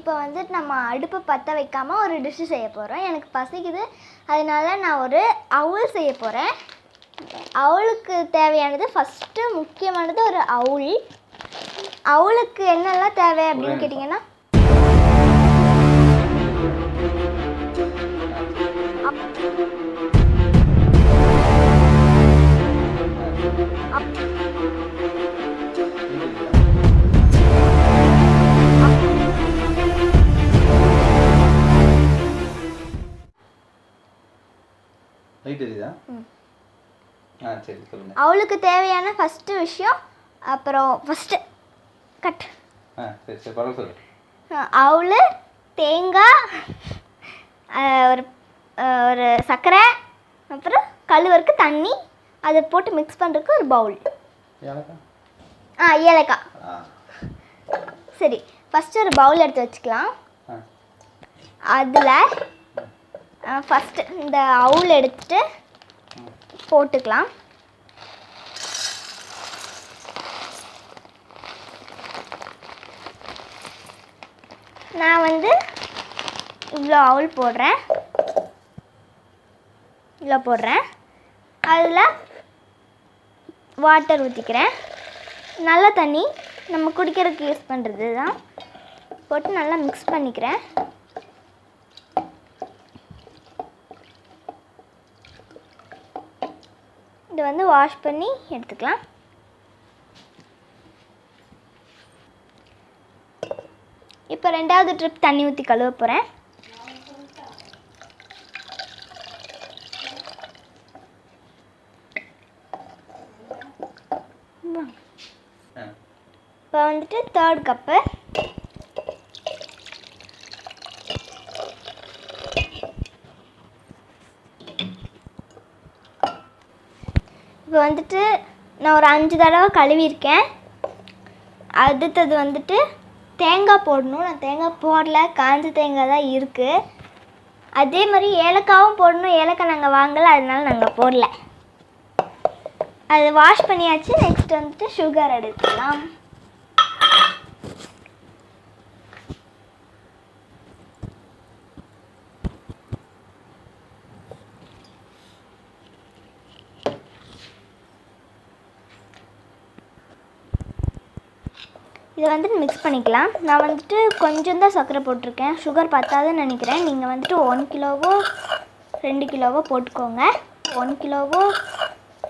இப்போ வந்து நம்ம அடுப்பை பற்ற வைக்காமல் ஒரு டிஷ்ஷு செய்ய போகிறோம். எனக்கு பசிக்குது, அதனால நான் ஒரு அவுள் செய்ய போகிறேன். அவுளுக்கு தேவையானது ஃபஸ்ட்டு முக்கியமானது ஒரு அவுள். அவுளுக்கு என்னெல்லாம் தேவை அப்படின்னு கேட்டிங்கன்னா, அவளுக்கு தேவையான ஃபஸ்ட்டு விஷயம், அப்புறம் ஃபஸ்ட்டு கட் அவள், தேங்காய், ஒரு ஒரு சர்க்கரை, அப்புறம் கழுவருக்கு தண்ணி, அதை போட்டு மிக்ஸ் பண்ணுறதுக்கு ஒரு பவுல். ஏலக்காய். சரி, ஃபஸ்ட்டு ஒரு பவுல் எடுத்து வச்சுக்கலாம். அதில் ஃபஸ்ட்டு இந்த அவுள் எடுத்துட்டு போட்டுக்கலாம். நான் வந்து இவ்வளோ அவுள் போடுறேன். இவ்வளோ போடுறேன். அதில் வாட்டர் ஊற்றிக்கிறேன். நல்ல தண்ணி, நம்ம குடிக்கிறதுக்கு யூஸ் பண்ணுறது தான். போட்டு நல்லா மிக்ஸ் பண்ணிக்கிறேன். இதை வந்து வாஷ் பண்ணி எடுத்துக்கலாம். இப்போ ரெண்டாவது ட்ரிப் தண்ணி ஊற்றி கழுவ போகிறேன். இப்போ வந்துட்டு தேர்ட் கப்பு. இப்போ வந்துட்டு நான் ஒரு 5 தடவை கழுவியிருக்கேன். அடுத்தது வந்துட்டு தேங்காய் போடணும். நான் தேங்காய் போடல, காஞ்ச தேங்காய் தான் இருக்குது. அதே மாதிரி ஏலக்காவும் போடணும். ஏலக்காய் நாங்கள் வாங்கலை, அதனால நாங்கள் போடல. அது வாஷ் பண்ணியாச்சு. நெக்ஸ்ட் வந்துட்டு சுகர் எடுத்துக்கலாம். இதை வந்துட்டு மிக்ஸ் பண்ணிக்கலாம். நான் வந்துட்டு கொஞ்சம் தான் சர்க்கரை போட்டிருக்கேன். சுகர் பத்தாதுன்னு நினைக்கிறேன். நீங்கள் வந்துட்டு 1 கிலோவோ 2 கிலோவோ போட்டுக்கோங்க. 1 கிலோவோ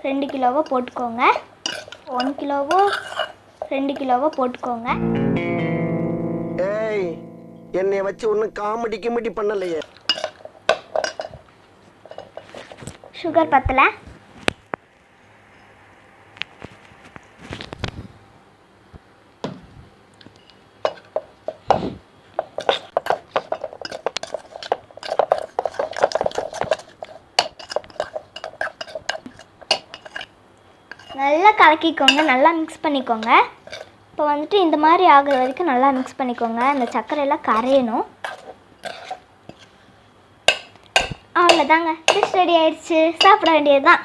2 கிலோவோ போட்டுக்கோங்க. 1 கிலோவோ 2 கிலோவோ போட்டுக்கோங்க. ஏய், என்னை வச்சு ஒன்றும் காமெடி கிமெடி பண்ணலையே. சுகர் பத்தலை. நல்லா கலக்கிக்கோங்க, நல்லா மிக்ஸ் பண்ணிக்கோங்க. இப்போ வந்துட்டு இந்த மாதிரி ஆகுற வரைக்கும் நல்லா மிக்ஸ் பண்ணிக்கோங்க. அந்த சர்க்கரையெல்லாம் கரையணும். அவ்வளோதாங்க, டிஷ் ரெடி ஆயிடுச்சு. சாப்பிட வேண்டியது தான்.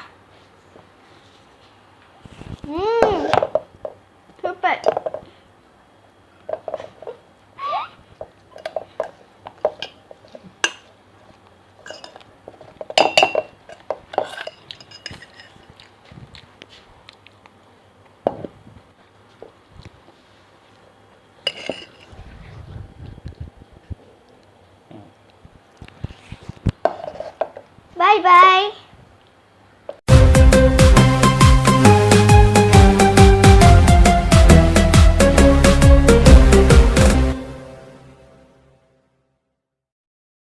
சூப்பர். Bye bye.